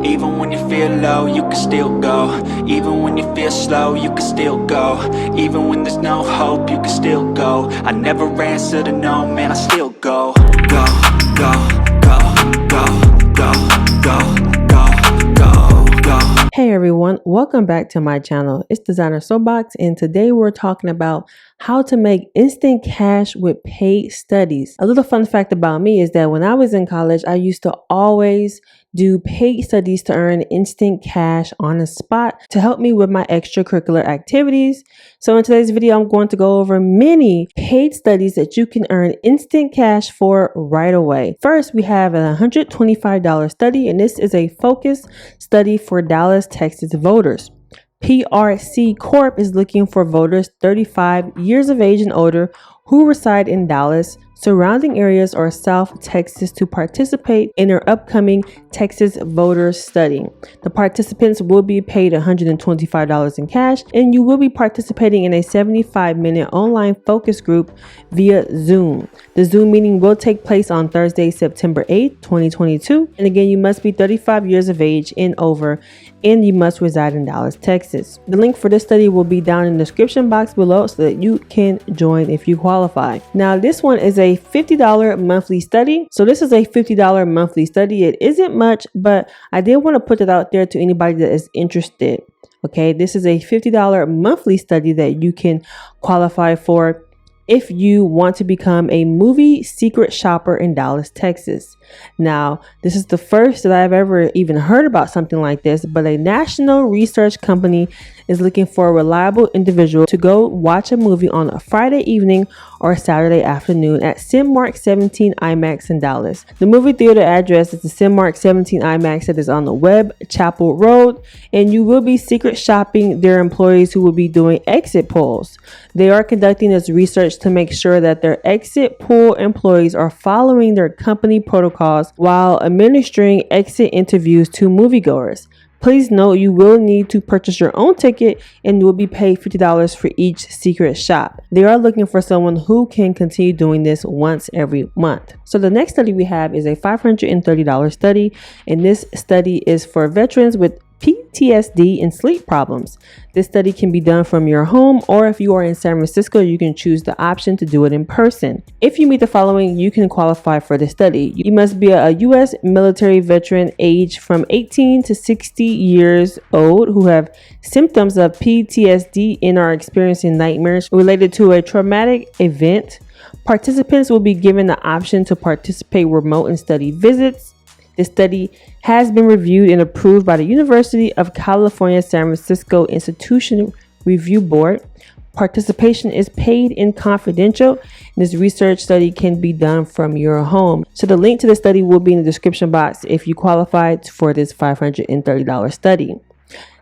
Even when you feel low, you can still go. Even when you feel slow, you can still go. Even when there's no hope, you can still go. I never answer to no, man, I still go. Go, go, go, go, go, go, go, go, go. Hey everyone, welcome back to my channel. It's Designer Soapbox, and today we're talking about how to make instant cash with paid studies. A little fun fact about me is that when I was in college, I used to always do paid studies to earn instant cash on the spot to help me with my extracurricular activities. So in today's video, I'm going to go over many paid studies that you can earn instant cash for right away. First, we have a $125 study, and this is a focus study for Dallas, Texas voters. PRC Corp is looking for voters 35 years of age and older who reside in Dallas, surrounding areas, or South Texas to participate in their upcoming Texas Voters Study. The participants will be paid $125 in cash, and you will be participating in a 75-minute online focus group via Zoom. The Zoom meeting will take place on Thursday, September 8th, 2022. And again, you must be 35 years of age and over, and you must reside in Dallas, Texas. The link for this study will be down in the description box below so that you can join if you qualify. Now, this one is a $50 monthly study. So this is a $50 monthly study. It isn't much, but I did want to put it out there to anybody that is interested. Okay, this is a $50 monthly study that you can qualify for if you want to become a movie secret shopper in Dallas, Texas. Now, this is the first that I've ever even heard about something like this, but a national research company is looking for a reliable individual to go watch a movie on a Friday evening or Saturday afternoon at Cinemark 17 IMAX in Dallas. The movie theater address is the Cinemark 17 IMAX that is on the Webb Chapel Road, and you will be secret shopping their employees who will be doing exit polls. They are conducting this research to make sure that their exit poll employees are following their company protocols while administering exit interviews to moviegoers. Please note you will need to purchase your own ticket and you will be paid $50 for each secret shop. They are looking for someone who can continue doing this once every month. So the next study we have is a $530 study, and this study is for veterans with PTSD and sleep problems. This study can be done from your home, or if you are in San Francisco, you can choose the option to do it in person. If you meet the following, you can qualify for the study. You must be a U.S. military veteran aged from 18 to 60 years old who have symptoms of PTSD and are experiencing nightmares related to a traumatic event. Participants will be given the option to participate remote in study visits. This study has been reviewed and approved by the University of California, San Francisco Institution Review Board. Participation is paid and confidential. This research study can be done from your home. So the link to the study will be in the description box if you qualify for this $530 study.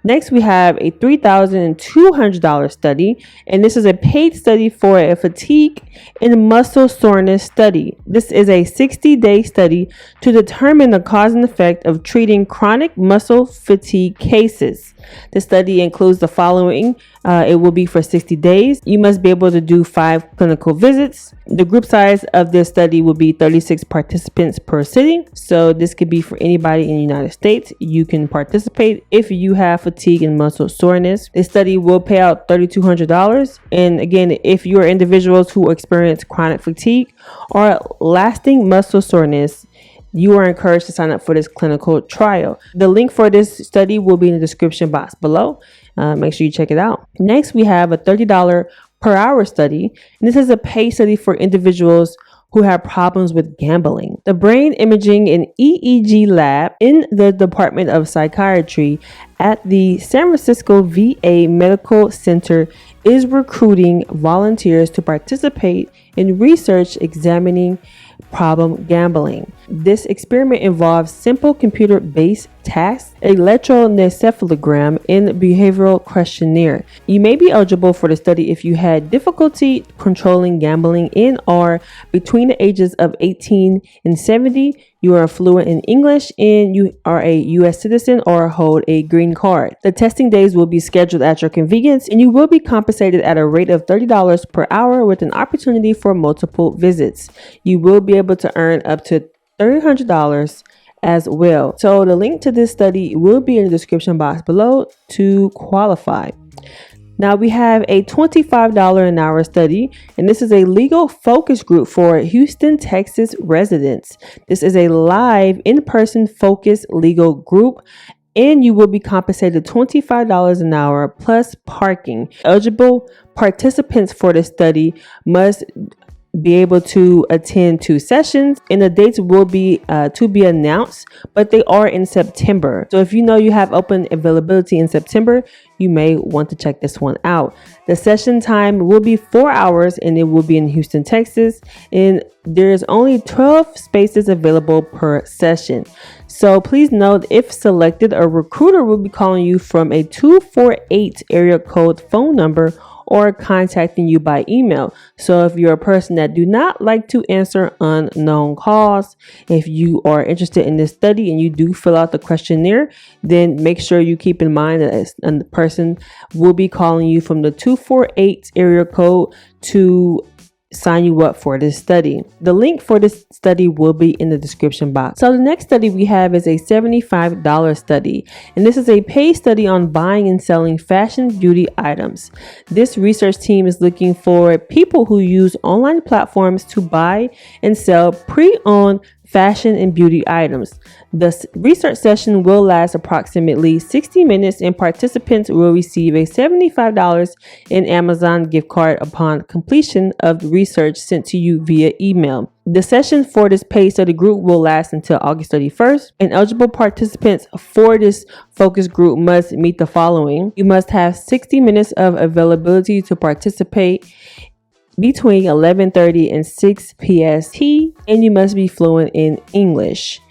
Next, we have a $3,200 study, and this is a paid study for a fatigue and muscle soreness study. This is a 60-day study to determine the cause and effect of treating chronic muscle fatigue cases. The study includes the following. It will be for 60 days. You must be able to do 5 clinical visits. The group size of this study will be 36 participants per sitting. So this could be for anybody in the United States. You can participate if you have fatigue and muscle soreness. This study will pay out $3,200. And again, if you are individuals who experience chronic fatigue or lasting muscle soreness, you are encouraged to sign up for this clinical trial. The link for this study will be in the description box below. Make sure you check it out. Next, we have a $30 per hour study. And this is a paid study for individuals who have problems with gambling. The Brain Imaging and EEG Lab in the Department of Psychiatry at the San Francisco VA Medical Center is recruiting volunteers to participate in research examining problem gambling. This experiment involves simple computer-based tasks, electroencephalogram, and behavioral questionnaire. You may be eligible for the study if you had difficulty controlling gambling and are between the ages of 18 and 70. You are fluent in English and you are a U.S. citizen or hold a green card. The testing days will be scheduled at your convenience, and you will be compensated at a rate of $30 per hour with an opportunity for multiple visits. You will be able to earn up to $300 as well. So the link to this study will be in the description box below to qualify. Now we have a $25 an hour study, and this is a legal focus group for Houston, Texas residents. This is a live in-person focus legal group, and you will be compensated $25 an hour plus parking. Eligible participants for the study must be able to attend 2 sessions, and the dates will be to be announced, but they are in September. So if you know you have open availability in September, you may want to check this one out. The session time will be 4 hours, and it will be in Houston, Texas, and there's only 12 spaces available per session. So please note, if selected, a recruiter will be calling you from a 248 area code phone number or contacting you by email. So if you're a person that do not like to answer unknown calls, if you are interested in this study and you do fill out the questionnaire, then make sure you keep in mind that a person will be calling you from the 248 area code to sign you up for this study. The link for this study will be in the description box. So the next study we have is a $75 study, and this is a paid study on buying and selling fashion beauty items. This research team is looking for people who use online platforms to buy and sell pre-owned fashion and beauty items. The research session will last approximately 60 minutes, and participants will receive a $75 in Amazon gift card upon completion of the research sent to you via email. The session for this paid study group will last until August 31st, and eligible participants for this focus group must meet the following. You must have 60 minutes of availability to participate between 11:30 and 6 PST, and you must be fluent in English.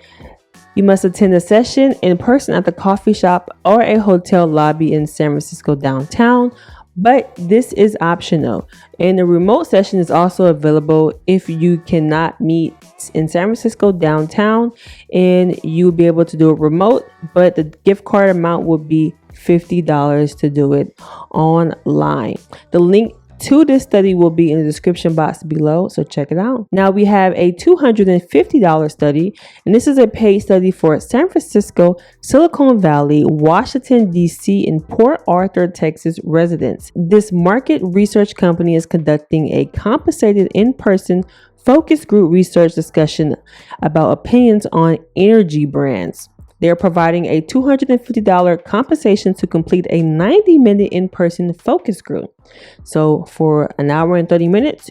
You must attend a session in person at the coffee shop or a hotel lobby in San Francisco downtown, but this is optional. And the remote session is also available if you cannot meet in San Francisco downtown, and you'll be able to do it remote, but the gift card amount will be $50 to do it online. The link to this study will be in the description box below, so check it out. Now we have a $250 study, and this is a paid study for San Francisco, Silicon Valley, Washington, D.C., and Port Arthur, Texas residents. This market research company is conducting a compensated in-person focus group research discussion about opinions on energy brands. They're providing a $250 compensation to complete a 90-minute in-person focus group. So for an hour and 30 minutes,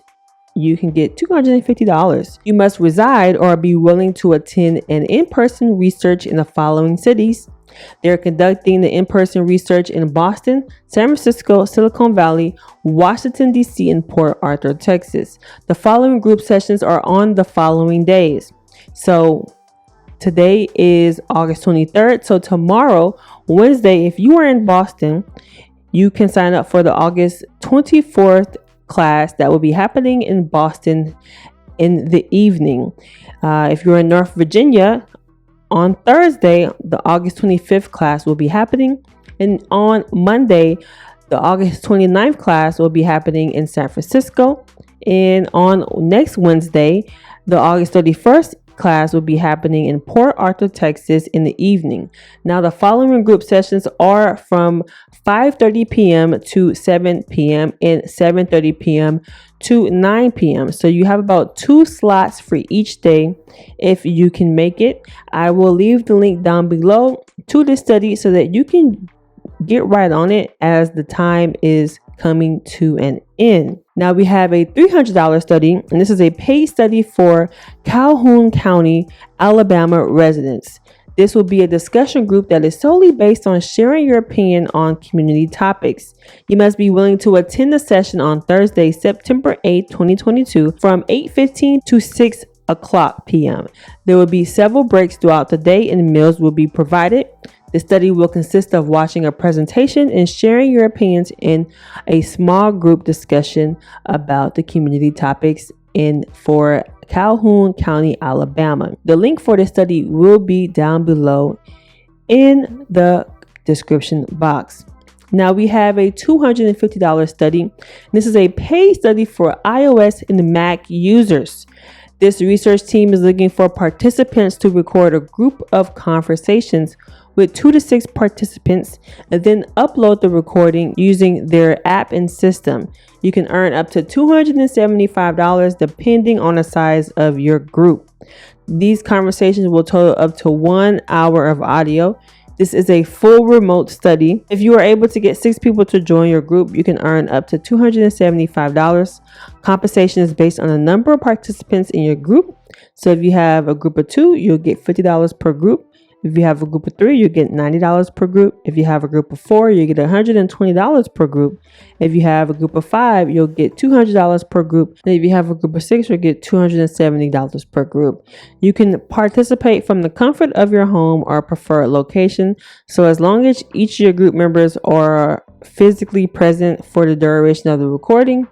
you can get $250. You must reside or be willing to attend an in-person research in the following cities. They're conducting the in-person research in Boston, San Francisco, Silicon Valley, Washington, D.C., and Port Arthur, Texas. The following group sessions are on the following days. So today is August 23rd. So tomorrow, Wednesday, if you are in Boston, you can sign up for the August 24th class that will be happening in Boston in the evening. If you're in North Virginia, on Thursday, the August 25th class will be happening. And on Monday, the August 29th class will be happening in San Francisco. And on next Wednesday, the August 31st class will be happening in Port Arthur, Texas in the evening. Now the following group sessions are from 5:30 p.m. to 7 p.m. and 7:30 p.m. to 9 p.m. So you have about 2 slots for each day if you can make it. I will leave the link down below to this study so that you can get right on it as the time is coming to an end. Now we have a $300 study, and this is a paid study for Calhoun County, Alabama residents. This will be a discussion group that is solely based on sharing your opinion on community topics. You must be willing to attend the session on Thursday, September 8, 2022 from 8:15 to 6 o'clock p.m. There will be several breaks throughout the day, and meals will be provided. The study will consist of watching a presentation and sharing your opinions in a small group discussion about the community topics for Calhoun County, Alabama. The link for the study will be down below in the description box. Now we have a $250 study. This is a paid study for iOS and Mac users. This research team is looking for participants to record a group of conversations with 2 to 6 participants and then upload the recording using their app and system. You can earn up to $275 depending on the size of your group. These conversations will total up to 1 hour of audio. This is a full remote study. If you are able to get 6 people to join your group, you can earn up to $275. Compensation is based on the number of participants in your group. So if you have a group of 2, you'll get $50 per group. If you have a group of 3, you get $90 per group. If you have a group of 4, you get $120 per group. If you have a group of 5, you'll get $200 per group. And if you have a group of 6, you'll get $270 per group. You can participate from the comfort of your home or preferred location. So as long as each of your group members are physically present for the duration of the recording,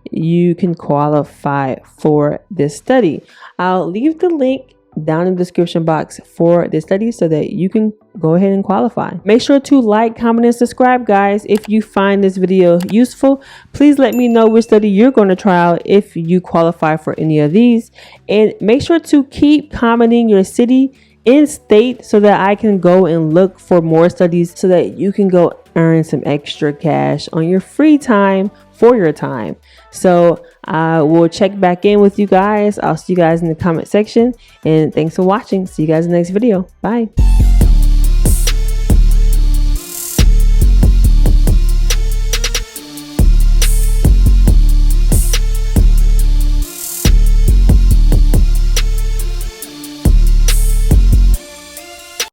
you can qualify for this study. I'll leave the link down in the description box for this study so that you can go ahead and qualify. Make sure to like, comment, and subscribe, guys. If you find this video useful, please let me know which study you're going to try out if you qualify for any of these. And make sure to keep commenting your city and state so that I can go and look for more studies so that you can go earn some extra cash on your free time for your time. So I will check back in with you guys. I'll see you guys in the comment section, and thanks for watching. See you guys in the next video. Bye.